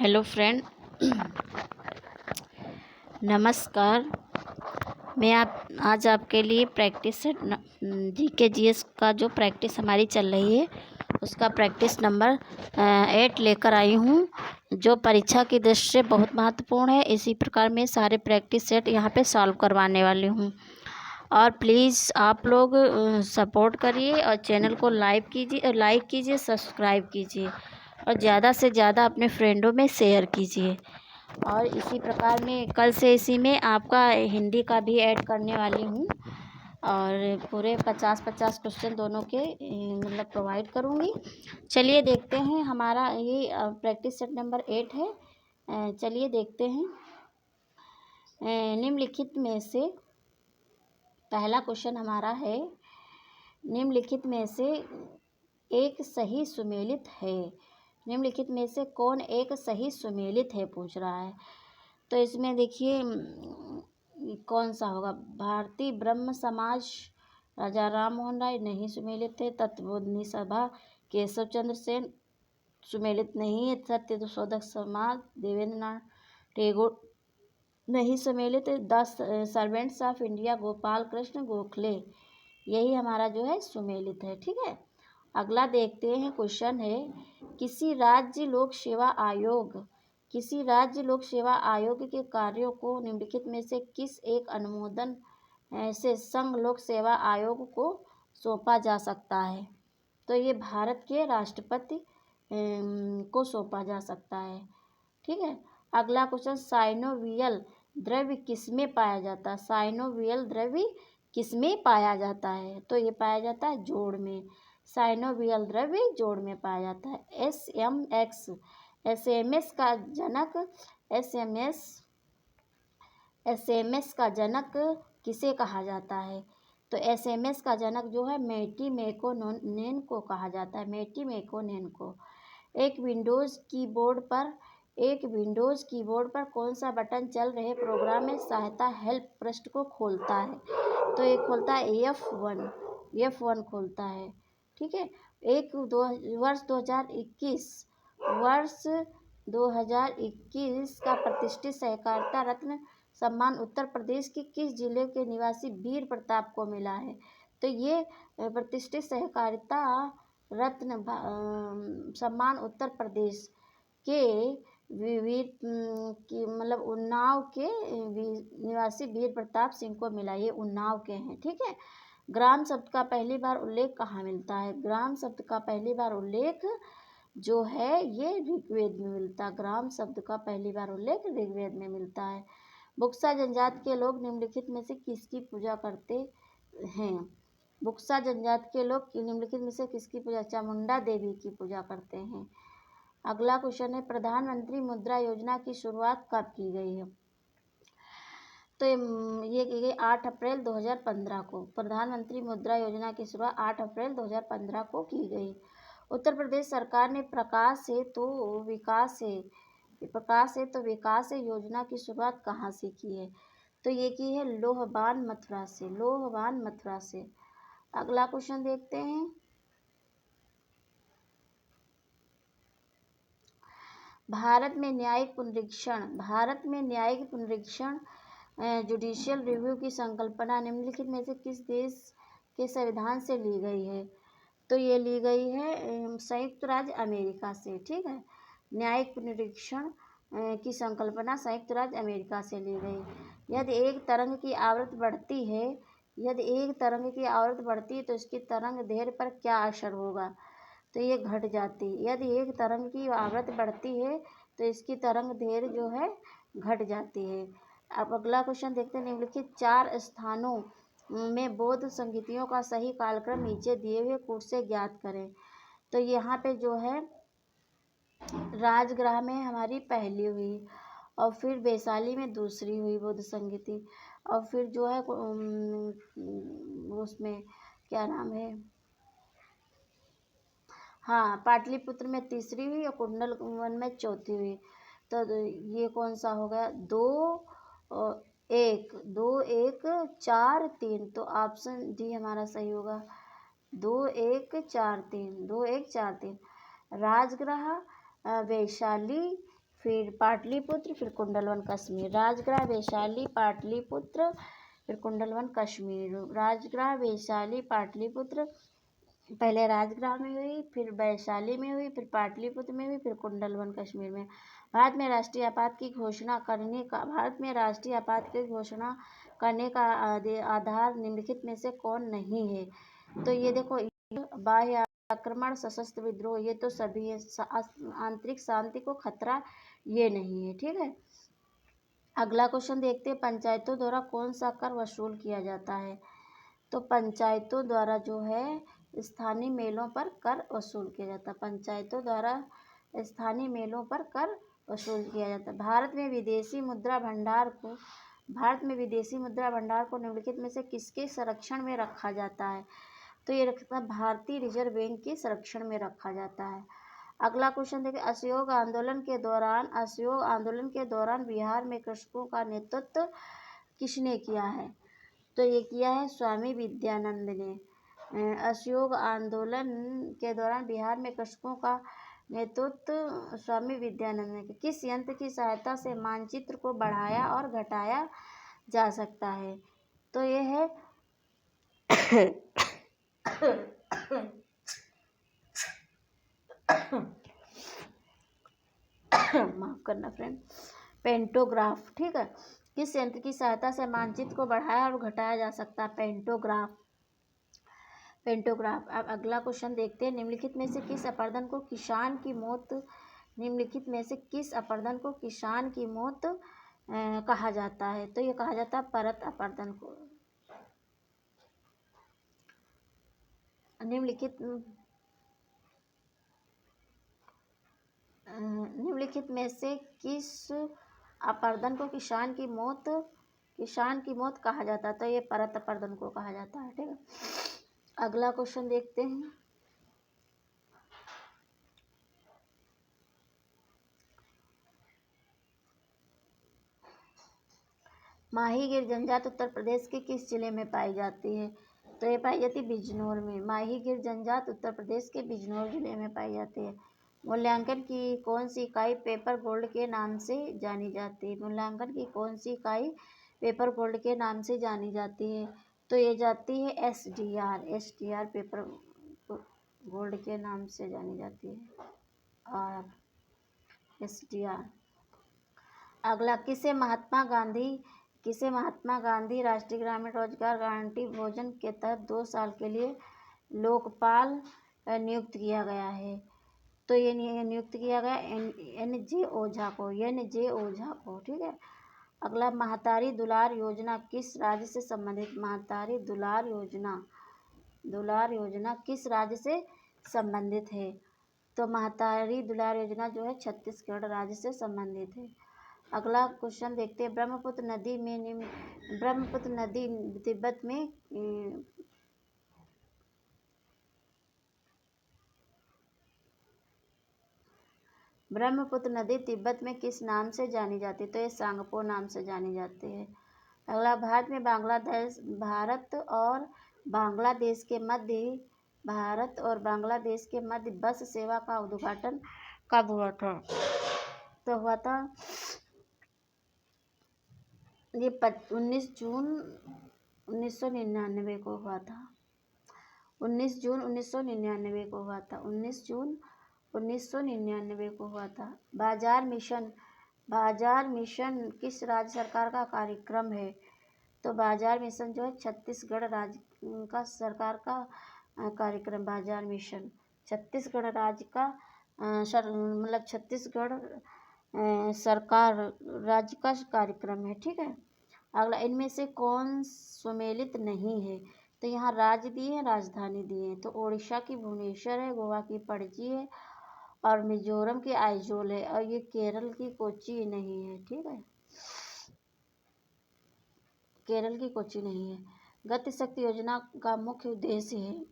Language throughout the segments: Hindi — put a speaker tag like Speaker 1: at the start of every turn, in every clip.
Speaker 1: हेलो फ्रेंड, नमस्कार। मैं आज आपके लिए प्रैक्टिस सेट जीके जीएस का जो प्रैक्टिस हमारी चल रही है उसका प्रैक्टिस नंबर 8 लेकर आई हूँ, जो परीक्षा की दृष्टि से बहुत महत्वपूर्ण है। इसी प्रकार मैं सारे प्रैक्टिस सेट यहाँ पे सॉल्व करवाने वाली हूँ और प्लीज़ आप लोग सपोर्ट करिए और चैनल को लाइक कीजिए, सब्सक्राइब कीजिए और ज़्यादा से ज़्यादा अपने फ्रेंडों में शेयर कीजिए। और इसी प्रकार मैं कल से इसी में आपका हिंदी का भी ऐड करने वाली हूँ और पूरे 50-50 क्वेश्चन दोनों के मतलब प्रोवाइड करूँगी। चलिए देखते हैं, हमारा ये प्रैक्टिस सेट नंबर 8 है। चलिए देखते हैं। निम्नलिखित में से पहला क्वेश्चन हमारा है, निम्नलिखित में से एक सही सुमेलित है। निम्नलिखित में से कौन एक सही सुमेलित है पूछ रहा है। तो इसमें देखिए कौन सा होगा। भारतीय ब्रह्म समाज राजा राम मोहन राय नहीं सुमेलित है। तत्वबोधिनी सभा केशव चंद्र सेन सुमेलित नहीं है। सत्य शोधक समाज देवेंद्र नाथ टैगोर नहीं सम्मिलित। 10 servants of India Gopal Krishna Gokhale, यही हमारा जो है सुमेलित है। ठीक है, अगला देखते हैं। क्वेश्चन है, किसी राज्य लोक सेवा आयोग के कार्यों को निम्नलिखित में से किस एक अनुमोदन से संघ लोक सेवा आयोग को सौंपा जा सकता है। तो ये भारत के राष्ट्रपति को सौंपा जा सकता है। ठीक है, अगला क्वेश्चन, साइनोवियल द्रव्य किसमें पाया जाता है। साइनोवियल द्रव्य किसमें पाया जाता है। तो ये पाया जाता है जोड़ में। साइनोवियल द्रव्य जोड़ में पाया जाता है। एसएमएस का जनक किसे कहा जाता है। तो एसएमएस का जनक जो है मैटी मैकोनेन को कहा जाता है। मैटी मैकोनेन को। एक विंडोज़ कीबोर्ड पर कौन सा बटन चल रहे प्रोग्राम में सहायता हेल्प पृष्ठ को खोलता है। तो ये खोलता है F1 खोलता है। ठीक है, वर्ष 2021 का प्रतिष्ठित सहकारिता रत्न सम्मान उत्तर प्रदेश के किस जिले के निवासी वीर प्रताप को मिला है। तो ये प्रतिष्ठित सहकारिता रत्न सम्मान उत्तर प्रदेश के मतलब उन्नाव के निवासी वीर प्रताप सिंह को मिला। ये उन्नाव के हैं। ठीक है, ग्राम शब्द का पहली बार उल्लेख कहाँ मिलता है। ग्राम शब्द का पहली बार उल्लेख जो है ये ऋग्वेद में मिलता है। ग्राम शब्द का पहली बार उल्लेख ऋग्वेद में मिलता है। बुक्सा जनजाति के लोग निम्नलिखित में से किसकी पूजा करते हैं। बुक्सा जनजाति के लोग निम्नलिखित में से किसकी पूजा, चामुंडा देवी की पूजा करते हैं। अगला क्वेश्चन है, प्रधानमंत्री मुद्रा योजना की शुरुआत कब की गई है। तो ये की गई 8 अप्रैल 2015 को। प्रधानमंत्री मुद्रा योजना की शुरुआत 8 अप्रैल 2015 को की गई। उत्तर प्रदेश सरकार ने प्रकाश है तो विकास है योजना की शुरुआत कहाँ से की है। तो ये की है लोहबान मथुरा से। अगला क्वेश्चन देखते हैं, भारत में न्यायिक पुनरीक्षण जुडिशियल रिव्यू की संकल्पना निम्नलिखित में से किस देश के संविधान से ली गई है। तो ये ली गई है संयुक्त राज्य अमेरिका से। ठीक है, न्यायिक पुनरीक्षण की संकल्पना संयुक्त राज्य अमेरिका से ली गई। यदि एक तरंग की आवृत्ति बढ़ती है तो इसकी तरंग दैर्घ्य पर क्या असर होगा। तो ये घट जाती है। यदि एक तरंग की आवृत्ति बढ़ती है तो इसकी तरंग दैर्घ्य जो है घट जाती है। अब अगला क्वेश्चन देखते हैं, निम्नलिखित 4 स्थानों में बौद्ध संगीतियों का सही कालक्रम नीचे दिए हुए कूट से ज्ञात करें। तो यहाँ पे जो है राजगृह में हमारी पहली हुई और फिर वैशाली में दूसरी हुई बौद्ध संगीति, और फिर जो है उसमें क्या नाम है, हाँ, पाटलिपुत्र में तीसरी हुई और कुंडलवन में चौथी हुई। तो ये कौन सा हो गया, 2-1 4-3। तो ऑप्शन डी हमारा सही होगा, 2-1-4-3। राजगृह, वैशाली, फिर पाटलिपुत्र, फिर कुंडलवन कश्मीर। राजगृह वैशाली पाटलिपुत्र, फिर कुंडलवन कश्मीर। राजगृह वैशाली पाटलिपुत्र, पहले राजगृह में हुई, फिर वैशाली में हुई, फिर पाटलिपुत्र में हुई, फिर कुंडलवन कश्मीर में। भारत में राष्ट्रीय आपात की घोषणा करने का आधार निम्नलिखित में से कौन नहीं है? तो ये देखो, बाह्य आक्रमण, सशस्त्र विद्रोह, ये तो सभी है। आंतरिक शांति को खतरा, ये नहीं है। ठीक है, अगला क्वेश्चन देखते हैं। पंचायतों द्वारा कौन सा कर वसूल किया जाता है? तो पंचायतों द्वारा जो है स्थानीय मेलों पर कर वसूल किया जाता है। पंचायतों द्वारा स्थानीय मेलों पर कर वसूल किया जाता है। भारत में विदेशी मुद्रा भंडार को निम्नलिखित में से किसके संरक्षण में रखा जाता है? तो ये रखता है भारतीय रिजर्व बैंक के संरक्षण में रखा जाता है। अगला क्वेश्चन देखिए, असहयोग आंदोलन के दौरान बिहार में कृषकों का नेतृत्व किसने किया है? तो ये किया है स्वामी विद्यानंद ने। असहयोग आंदोलन के दौरान बिहार में कृषकों का नेतृत्व स्वामी विद्यानंद ने। किस यंत्र की सहायता से मानचित्र को बढ़ाया और घटाया जा सकता है? तो ये है माफ करना फ्रेंड, पेंटोग्राफ। ठीक है, किस यंत्र की सहायता से मानचित्र को बढ़ाया और घटाया जा सकता है? पेंटोग्राफ। अब अगला क्वेश्चन देखते हैं। निम्नलिखित में से किस अपरदन को किसान की मौत कहा जाता है? तो ये कहा जाता है परत अपरदन को। निम्नलिखित में से किस अपरदन को किसान की मौत कहा जाता है? तो ये परत अपरदन को कहा जाता है। ठीक है, अगला क्वेश्चन देखते हैं। माहीगिर जनजात उत्तर प्रदेश के किस जिले में पाई जाती है? तो ये पाई जाती है बिजनौर में। माहीगिर जनजात उत्तर प्रदेश के बिजनौर जिले में पाई जाती है। मूल्यांकन की कौन सी इकाई पेपर गोल्ड के नाम से जानी जाती है? मूल्यांकन की कौन सी इकाई पेपर गोल्ड के नाम से जानी जाती है? तो ये जाती है एसडीआर पेपर गोल्ड के नाम से जानी जाती है। और एसडीआर। अगला, किसे महात्मा गांधी राष्ट्रीय ग्रामीण रोजगार गारंटी भोजन के तहत 2 साल के लिए लोकपाल नियुक्त किया गया है? तो ये नियुक्त किया गया एन जे ओझा को। ठीक है, अगला, महतारी दुलार योजना किस राज्य से संबंधित? महतारी दुलार योजना किस राज्य से संबंधित है? तो महतारी दुलार योजना जो है छत्तीसगढ़ राज्य से संबंधित है। अगला क्वेश्चन देखते हैं। ब्रह्मपुत्र नदी तिब्बत में किस नाम से जानी जाती है? तो ये सांगपो नाम से जानी जाती है। अगला, भारत और बांग्लादेश के मध्य बस सेवा का उद्घाटन कब हुआ था? तो हुआ था ये 19 जून 1999 को हुआ था। 19 जून 1999 को हुआ था। 19 जून 1999 को हुआ था। बाजार मिशन किस राज्य सरकार का कार्यक्रम है? तो बाजार मिशन जो है छत्तीसगढ़ राज्य का सरकार का कार्यक्रम। बाजार मिशन छत्तीसगढ़ राज्य का छत्तीसगढ़ सरकार राज्य का कार्यक्रम है। ठीक है, अगला, इनमें से कौन सुमेलित नहीं है? तो यहाँ राज्य दिए हैं, राजधानी दिए हैं। तो ओडिशा की भुवनेश्वर है, गोवा की पणजी है, और मिजोरम की आइजोल है, और ये केरल की कोच्चि नहीं है। ठीक है, केरल की कोच्चि नहीं है। गति शक्ति योजना का मुख्य उद्देश्य है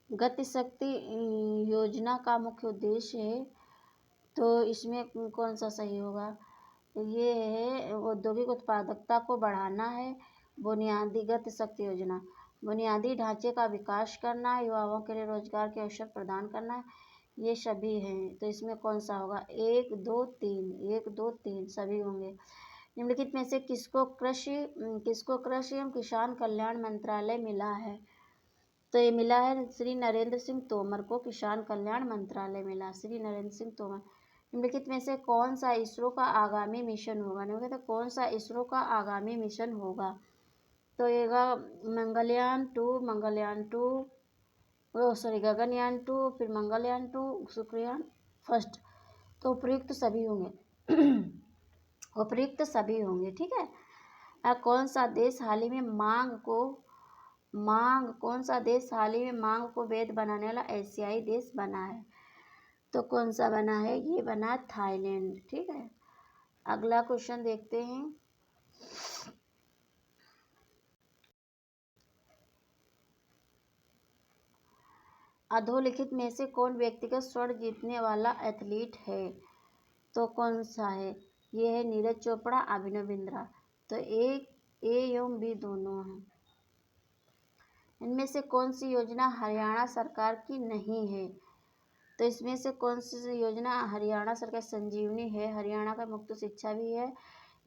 Speaker 1: गति शक्ति योजना का मुख्य उद्देश्य है, तो इसमें कौन सा सही होगा? ये है औद्योगिक उत्पादकता को बढ़ाना है। बुनियादी गति शक्ति योजना बुनियादी ढांचे का विकास करना है, युवाओं के लिए रोजगार के अवसर प्रदान करना है, ये सभी हैं, तो इसमें कौन सा होगा? 1 2 3, 1 2 3 सभी होंगे। निम्नलिखित में से किसको कृषि एवं किसान कल्याण मंत्रालय मिला है? तो ये मिला है श्री नरेंद्र सिंह तोमर को किसान कल्याण मंत्रालय मिला, श्री नरेंद्र सिंह तोमर। निम्नलिखित में से कौन सा इसरो का आगामी मिशन होगा? निम्नलिखित कौन सा इसरो का आगामी मिशन होगा? तो ये गगनयान 2, फिर मंगलयान 2, शुक्रयान फर्स्ट। तो उपयुक्त सभी होंगे उपयुक्त सभी होंगे, ठीक है। कौन सा देश हाल ही में मांग को वैध बनाने वाला एशियाई देश बना है? तो कौन सा बना है? ये बना थाईलैंड, ठीक है। अगला क्वेश्चन देखते हैं। अधोलिखित में से कौन व्यक्तिगत स्वर्ण जीतने वाला एथलीट है? तो कौन सा है? ये है नीरज चोपड़ा, अभिनव बिंद्रा। तो ए एवं बी दोनों हैं। इनमें से कौन सी योजना हरियाणा सरकार की नहीं है? तो इसमें से कौन सी योजना हरियाणा सरकार? संजीवनी है, हरियाणा का मुफ्त शिक्षा भी है,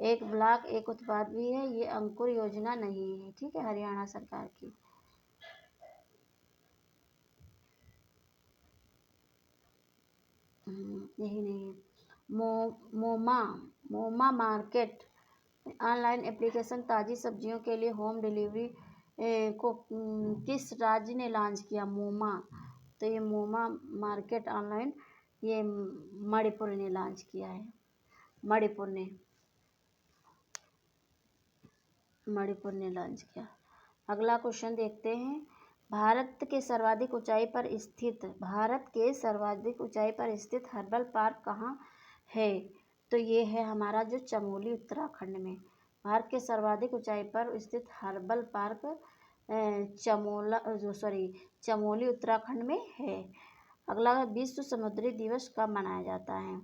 Speaker 1: एक ब्लॉक एक उत्पाद भी है। ये अंकुर योजना नहीं है, ठीक है, हरियाणा सरकार की। यही नहीं है। मोमा मार्केट ऑनलाइन एप्लीकेशन ताज़ी सब्जियों के लिए होम डिलीवरी को किस राज्य ने लॉन्च किया? मोमा। तो ये मोमा मार्केट ऑनलाइन ये मणिपुर ने लॉन्च किया है, मणिपुर ने लॉन्च किया। अगला क्वेश्चन देखते हैं। भारत के सर्वाधिक ऊंचाई पर स्थित हर्बल पार्क कहाँ है? तो ये है हमारा जो चमोली उत्तराखंड में। भारत के सर्वाधिक ऊंचाई पर स्थित हर्बल पार्क चमोली उत्तराखंड में है। अगला विश्व समुद्री दिवस कब मनाया जाता है?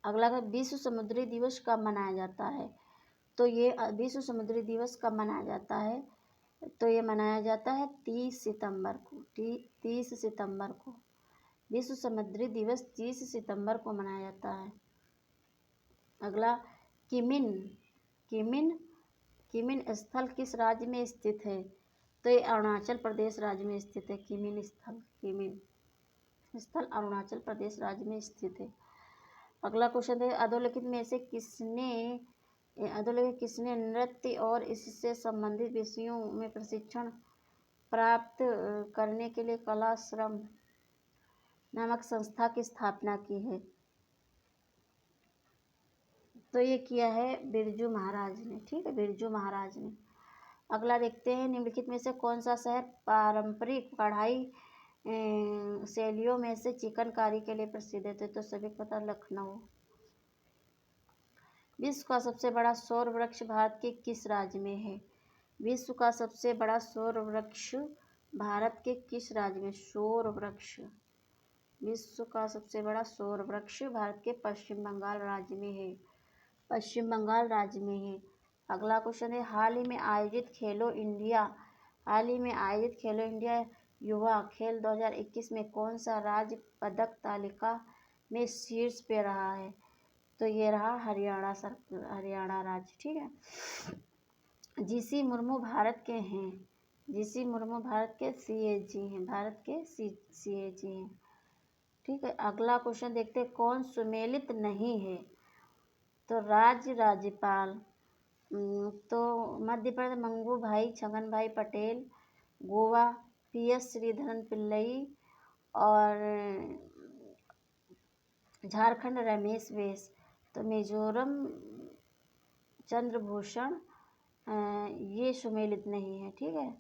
Speaker 1: अगला विश्व समुद्री दिवस कब मनाया जाता है? तो ये विश्व समुद्री दिवस कब मनाया जाता है? तो ये मनाया जाता है 30 सितंबर को। 30 सितंबर को विश्व समुद्री दिवस 30 सितंबर को मनाया जाता है। अगला किमिन स्थल किस राज्य में स्थित है? तो ये अरुणाचल प्रदेश राज्य में स्थित है। किमिन स्थल अरुणाचल प्रदेश राज्य में स्थित है। अगला क्वेश्चन है। अधोलिखित किसने नृत्य और इससे संबंधित विषयों में प्रशिक्षण प्राप्त करने के लिए कलाश्रम नामक संस्था की स्थापना की है? तो ये किया है बिरजू महाराज ने, ठीक है, बिरजू महाराज ने। अगला देखते हैं। निम्नलिखित में से कौन सा शहर पारंपरिक कढ़ाई शैलियों में से चिकनकारी के लिए प्रसिद्ध है? तो सभी को पता, लखनऊ। विश्व का सबसे बड़ा सौर वृक्ष भारत के किस राज्य में है? विश्व का सबसे बड़ा सौर वृक्ष भारत के किस राज्य में? विश्व का सबसे बड़ा सौर वृक्ष भारत के पश्चिम बंगाल राज्य में है। अगला क्वेश्चन है। हाल ही में आयोजित खेलो इंडिया युवा खेल 2021 में कौन सा राज्य पदक तालिका में शीर्ष पे रहा है? तो ये रहा हरियाणा राज्य, ठीक है। जीसी मुर्मू भारत के सीएजी हैं, ठीक है। अगला क्वेश्चन देखते हैं। कौन सुमेलित नहीं है? तो राज्यपाल। तो मध्य प्रदेश मंगू भाई छगन भाई पटेल, गोवा पीएस श्रीधरन पिल्लई, और झारखंड रमेश बैस। तो मिजोरम चंद्रभूषण ये सुमेलित नहीं है, ठीक है।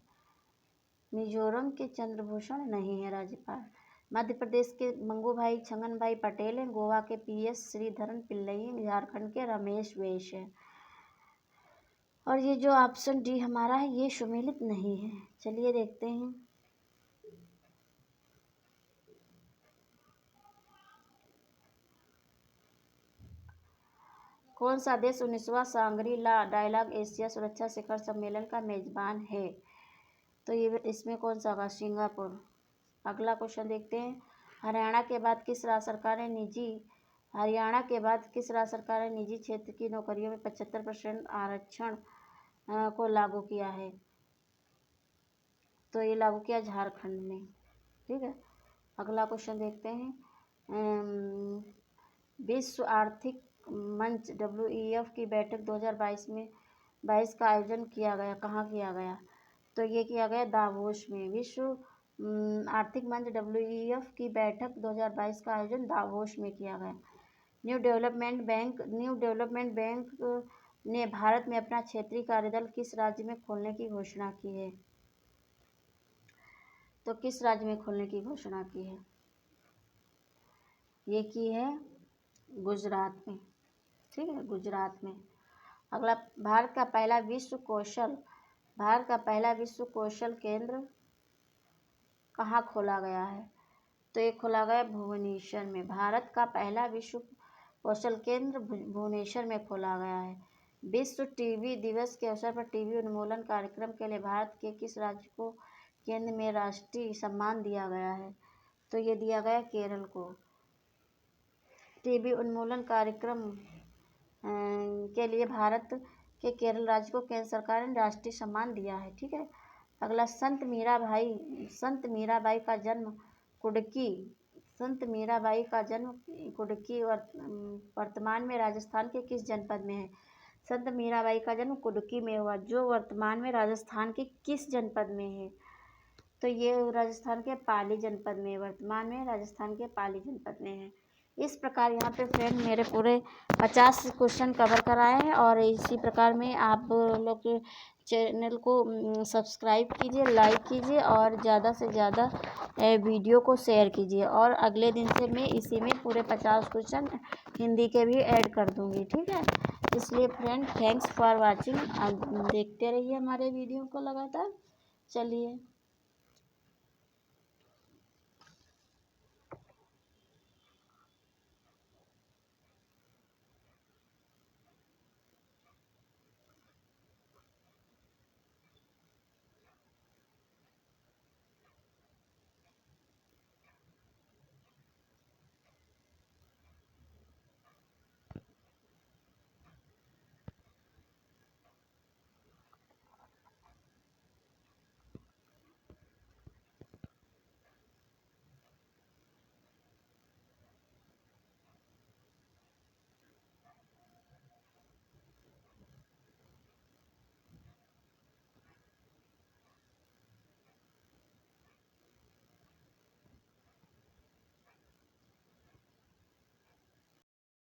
Speaker 1: मिजोरम के चंद्रभूषण नहीं है राज्यपाल। मध्य प्रदेश के मंगू भाई छगन भाई पटेल हैं, गोवा के पीएस श्रीधरन पिल्लई हैं, झारखंड के रमेश बैस हैं। और ये जो ऑप्शन डी हमारा है ये सुमेलित नहीं है। चलिए देखते हैं। कौन सा देश 19वां सांगरी ला डायलॉग एशिया सुरक्षा शिखर सम्मेलन का मेजबान है? तो ये इसमें कौन सा होगा? सिंगापुर। अगला क्वेश्चन देखते हैं। हरियाणा के बाद किस राज्य सरकार ने निजी क्षेत्र की नौकरियों में 75% आरक्षण को लागू किया है? तो ये लागू किया झारखंड ने। ठीक है। अगला क्वेश्चन देखते हैं। विश्व आर्थिक मंच WEF की बैठक 2022 का आयोजन किया गया, कहाँ किया गया? तो ये किया गया दावोस में। विश्व आर्थिक मंच WEF की बैठक 2022 का आयोजन दावोस में किया गया। न्यू डेवलपमेंट बैंक ने भारत में अपना क्षेत्रीय कार्यदल किस राज्य में खोलने की घोषणा की है? तो किस राज्य में खोलने की घोषणा की है? ये की है गुजरात में। ठीक है, गुजरात में। अगला, भारत का पहला विश्व कौशल केंद्र कहाँ खोला गया है? तो ये खोला गया भुवनेश्वर में। भारत का पहला विश्व कौशल केंद्र भुवनेश्वर में खोला गया है। विश्व टीबी दिवस के अवसर पर टीबी उन्मूलन कार्यक्रम के लिए भारत के किस राज्य को केंद्र में राष्ट्रीय सम्मान दिया गया है? तो ये दिया गया केरल को। टीबी उन्मूलन कार्यक्रम के लिए भारत के केरल राज्य को केंद्र सरकार ने राष्ट्रीय सम्मान दिया है। ठीक है। अगला, संत मीराबाई का जन्म कुडकी वर्तमान में राजस्थान के किस जनपद में है? संत मीराबाई का जन्म कुडकी में हुआ, जो वर्तमान में राजस्थान के किस जनपद में है? तो ये राजस्थान के पाली जनपद में, वर्तमान में राजस्थान के पाली जनपद में है। इस प्रकार यहाँ पे फ्रेंड मेरे पूरे 50 क्वेश्चन कवर कराए हैं, और इसी प्रकार में आप लोग चैनल को सब्सक्राइब कीजिए, लाइक कीजिए और ज़्यादा से ज़्यादा वीडियो को शेयर कीजिए। और अगले दिन से मैं इसी में पूरे 50 क्वेश्चन हिंदी के भी ऐड कर दूँगी। ठीक है। इसलिए फ्रेंड, थैंक्स फॉर वाचिंग। आप देखते रहिए हमारे वीडियो को लगातार। चलिए।